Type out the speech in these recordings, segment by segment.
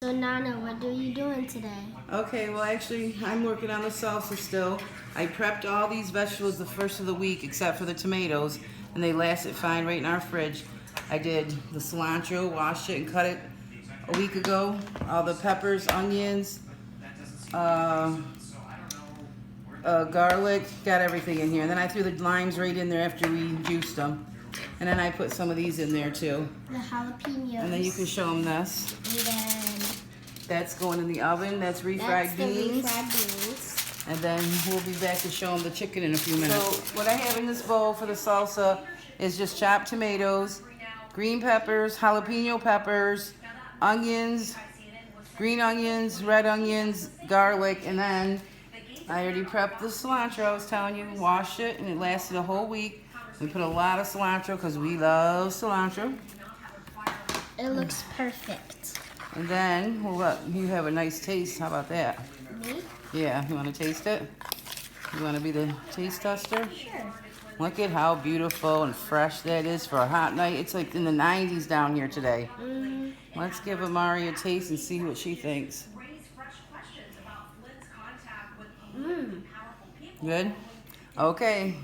So Nana, what are you doing today? Okay, well actually I'm working on the salsa still. I prepped all these vegetables the first of the week except for the tomatoes, and they lasted fine right in our fridge. I did the cilantro, washed it and cut it a week ago. All the peppers, onions, uh, garlic, got everything in here. And then I threw the limes right in there after we juiced them. And then I put some of these in there too. The jalapenos. And then you can show them this. And then That's going in the oven. That's refried beans. Refried beans. And then we'll be back to show them the chicken in a few minutes. So what I have in this bowl for the salsa is just chopped tomatoes, green peppers, jalapeno peppers, onions, green onions, red onions, garlic, and then I already prepped the cilantro. I was telling you, washed it, and it lasted a whole week. We put a lot of cilantro because we love cilantro. It looks perfect. And then we'll let you have a nice taste. How about that? Me? Yeah, you want to taste it? You want to be the taste tester? Sure. Look at how beautiful and fresh that is for a hot night. It's like in the 90s down here today. Let's give Amari a taste and see what she thinks. Good? Okay.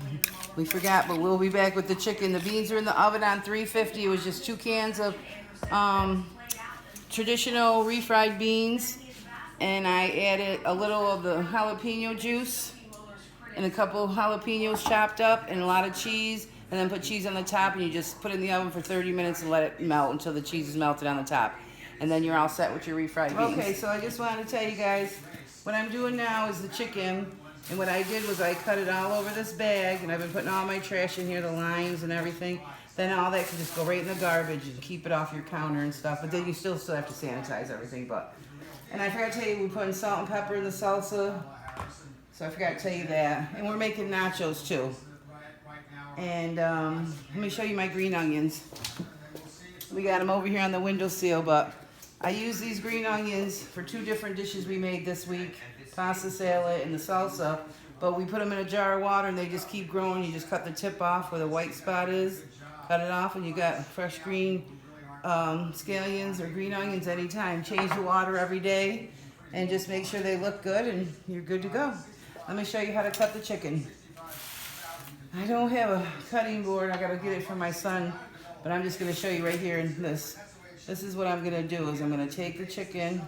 We forgot, but we'll be back with the chicken. The beans are in the oven on 350. It was just 2 cans of traditional refried beans. And I added a little of the jalapeno juice and a couple of jalapenos chopped up and a lot of cheese, and then put cheese on the top, and you just put it in the oven for 30 minutes and let it melt until the cheese is melted on the top. And then you're all set with your refried beans. Okay, so I just wanted to tell you guys, what I'm doing now is the chicken, and what I did was I cut it all over this bag, and I've been putting all my trash in here, the limes and everything. Then all that can just go right in the garbage and keep it off your counter and stuff, but then you still have to sanitize everything. And I forgot to tell you, we're putting salt and pepper in the salsa. So I forgot to tell you that. And we're making nachos too. And let me show you my green onions. We got them over here on the windowsill, but I use these green onions for 2 different dishes we made this week. Pasta salad and the salsa. But we put them in a jar of water and they just keep growing. You just cut the tip off where the white spot is. Cut it off and you got fresh green scallions or green onions anytime. Change the water every day and just make sure they look good and you're good to go. Let me show you how to cut the chicken. I don't have a cutting board. I gotta get it from my son, but I'm just gonna show you right here in this. This is what I'm gonna do is I'm gonna take the chicken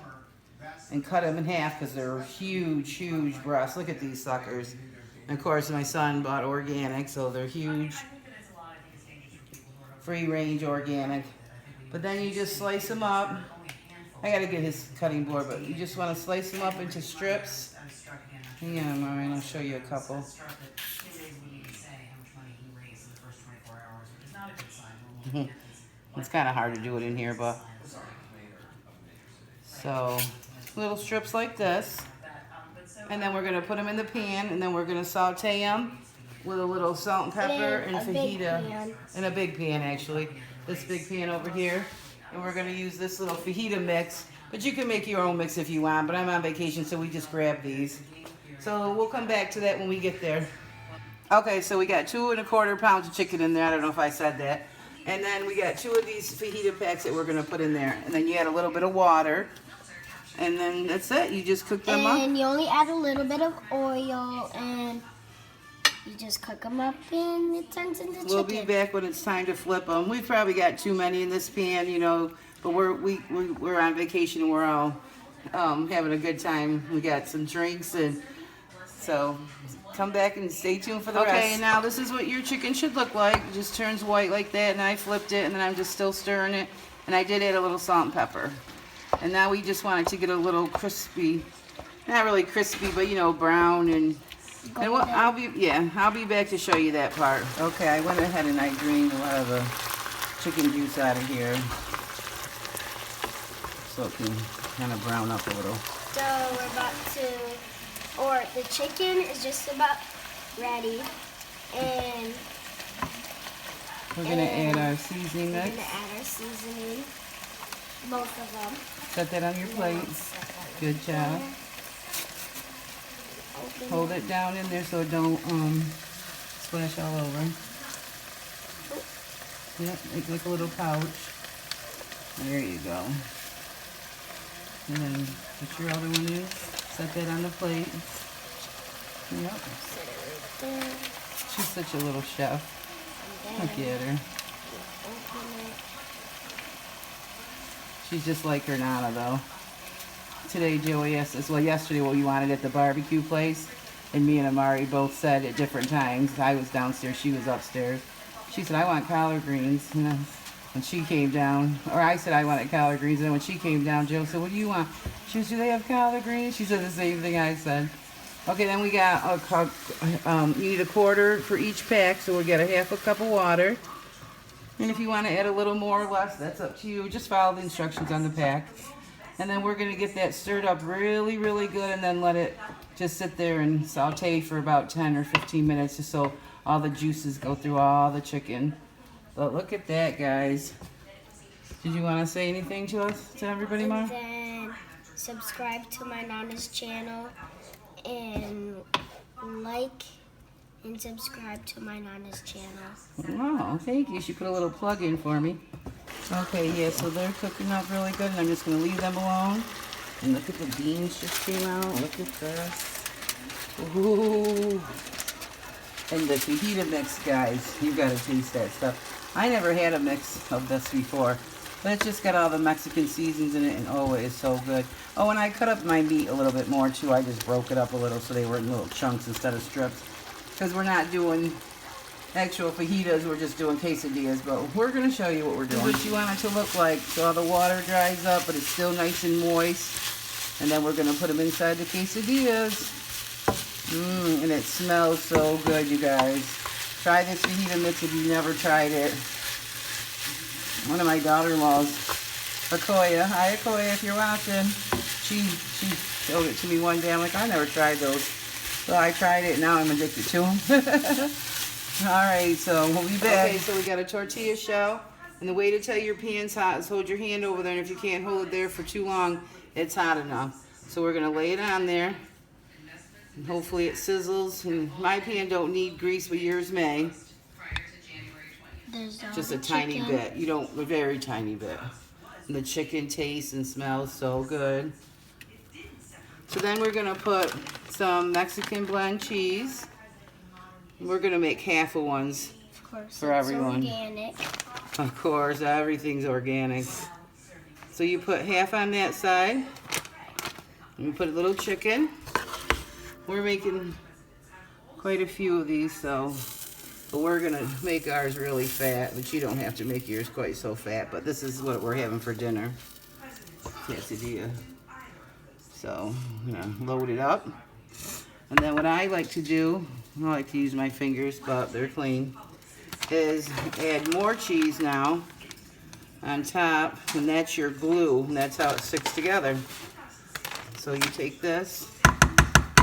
and cut them in half because they're huge, huge breasts. Look at these suckers. And of course, my son bought organic, so they're huge. Free range organic. But then you just slice them up. I gotta get his cutting board, but you just wanna slice them up into strips. Hang on, Maureen, I'll show you a couple. It's kind of hard to do it in here, but so little strips like this, and then we're gonna put them in the pan, and then we're gonna saute them with a little salt and pepper and fajita in a big pan, actually. This big pan over here, and we're gonna use this little fajita mix. But you can make your own mix if you want. But I'm on vacation, so we just grabbed these. So we'll come back to that when we get there. Okay, so we got 2 1/4 pounds of chicken in there. I don't know if I said that. And then we got 2 of these fajita packs that we're gonna put in there. And then you add a little bit of water. And then that's it. You just cook them up. And you only add a little bit of oil, and you just cook them up, and it turns into chicken. We'll be back when it's time to flip them. We've probably got too many in this pan, you know. But we're on vacation and we're all having a good time. We got some drinks, and so come back and stay tuned for the rest. Okay, now this is what your chicken should look like. It just turns white like that, and I flipped it, and then I'm just still stirring it. And I did add a little salt and pepper. And now we just want it to get a little crispy, not really crispy, but you know, brown and what I'll be back to show you that part. Okay, I went ahead and I drained a lot of the chicken juice out of here, so it can kind of brown up a little. So we're about to, or the chicken is just about ready, and we're gonna add our seasoning mix. We're gonna add our seasoning, both of them. Set that on your plate. Good job. Hold it down in there so it don't splash all over. Yep, make like a little pouch. There you go. And then put your other one in. Set that on the plate. Yep. Set it right there. She's such a little chef. And Look then at her. open it. She's just like her Nana, though. Today, Joey asked us, well, yesterday, what you wanted at the barbecue place. And me and Amari both said at different times. I was downstairs, she was upstairs. She said, I want collard greens. And then when she came down, or I said I wanted collard greens. And then when she came down, Joe said, what do you want? She said, do they have collard greens? She said the same thing I said. Okay, then we got you need a quarter for each pack, so we'll get a half a cup of water. And if you want to add a little more or less, that's up to you. Just follow the instructions on the pack. And then we're going to get that stirred up really, really good, and then let it just sit there and saute for about 10 or 15 minutes just so all the juices go through all the chicken. But look at that, guys. Did you want to say anything to us, to everybody, And Mar? then subscribe to my Nana's channel and like and subscribe to my Nana's channel. Oh, thank you. She put a little plug in for me. Okay, yeah, so they're cooking up really good, and I'm just going to leave them alone. And look at the beans just came out. Look at this. Ooh. And the fajita mix, guys. You got to taste that stuff. I never had a mix of this before. But it's just got all the Mexican seasons in it, and oh, it is so good. Oh, and I cut up my meat a little bit more, too. I just broke it up a little so they were in little chunks instead of strips. Because we're not doing actual fajitas, we're just doing quesadillas. But we're going to show you what we're doing. This is what you want it to look like. So all the water dries up, but it's still nice and moist. And then we're going to put them inside the quesadillas. And it smells so good, you guys. Try this fajita mix if you've never tried it. One of my daughter-in-laws, Akoya. Hi, Akoya, if you're watching. She showed it to me one day. I'm like, I never tried those. So I tried it, and now I'm addicted to them. All right, so we'll be back. Okay, so we got a tortilla shell. And the way to tell your pan's hot is hold your hand over there. And if you can't hold it there for too long, it's hot enough. So we're going to lay it on there. And hopefully it sizzles. And my pan don't need grease, but yours may. Just a tiny bit. You don't, a very tiny bit. And the chicken tastes and smells so good. So then we're going to put some Mexican blend cheese. We're going to make half of ones for everyone. Organic. Of course, everything's organic. So you put half on that side. And you put a little chicken. We're making quite a few of these, so but we're gonna make ours really fat, but you don't have to make yours quite so fat. But this is what we're having for dinner. Quesadilla. So I'm gonna load it up. And then what I like to do, I like to use my fingers, but they're clean, is add more cheese now on top, and that's your glue, and that's how it sticks together. So you take this,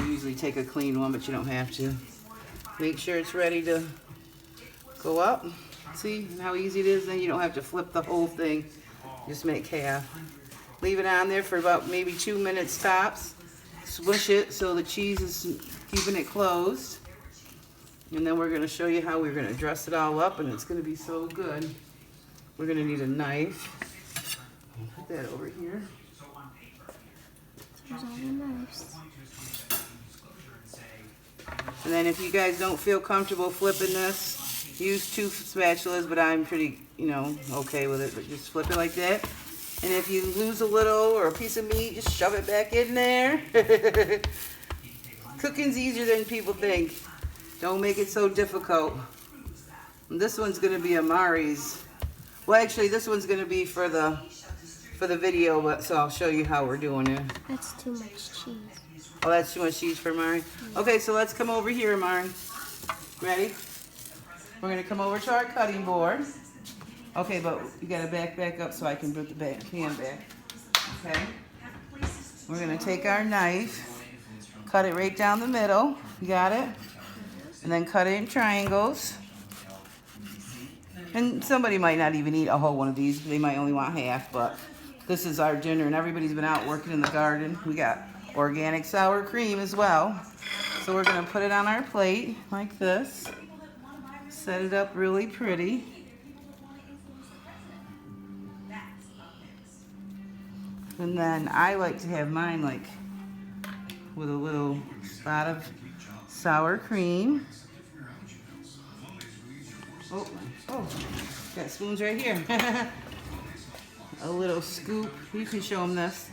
you usually take a clean one, but you don't have to. Make sure it's ready to go up. See how easy it is? Then you don't have to flip the whole thing. Just make half. Leave it on there for about maybe 2 minutes tops. Swish it so the cheese is keeping it closed. And then we're going to show you how we're going to dress it all up, and it's going to be so good. We're going to need a knife. Put that over here. There's all the knives. And then if you guys don't feel comfortable flipping this, use 2 spatulas, but I'm pretty, okay with it. But just flip it like that. And if you lose a little or a piece of meat, just shove it back in there. Cooking's easier than people think. Don't make it so difficult. And this one's going to be Amari's. Well, actually, this one's going to be for the video, but so I'll show you how we're doing it. That's too much cheese. Oh, that's too much cheese for Amari? Okay, so let's come over here, Amari. Ready? We're going to come over to our cutting board. Okay, but you got to back up so I can put the pan back. Okay? We're going to take our knife, cut it right down the middle. You got it? And then cut it in triangles. And somebody might not even eat a whole one of these. They might only want half, but this is our dinner, and everybody's been out working in the garden. We got organic sour cream as well. So we're going to put it on our plate like this. Set it up really pretty. And then I like to have mine like with a little spot of sour cream. Oh, got spoons right here. A little scoop. You can show them this.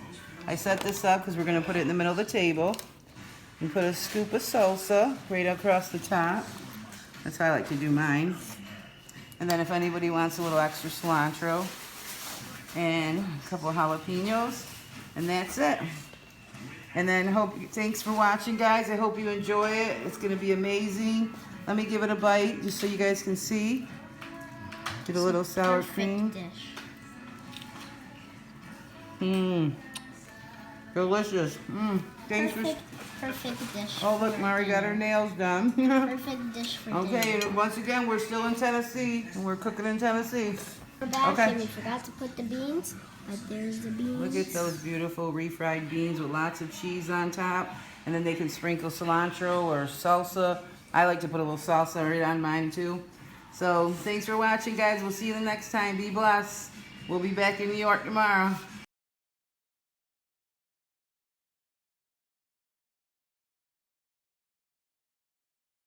I set this up because we're going to put it in the middle of the table. And put a scoop of salsa right across the top. That's how I like to do mine. And then if anybody wants a little extra cilantro and a couple of jalapenos, and that's it. And then thanks for watching, guys. I hope you enjoy it. It's going to be amazing. Let me give it a bite just so you guys can see. Get a little sour cream. Mmm. Delicious. Mmm. Thanks Perfect dish. Oh, look, Mari got her nails done. Perfect dish for dinner. Okay, once again, we're still in Tennessee, and we're cooking in Tennessee. We're back, Okay. and we forgot to put the beans, but there's the beans. Look at those beautiful refried beans with lots of cheese on top, and then they can sprinkle cilantro or salsa. I like to put a little salsa right on mine, too. So, thanks for watching, guys. We'll see you the next time. Be blessed. We'll be back in New York tomorrow.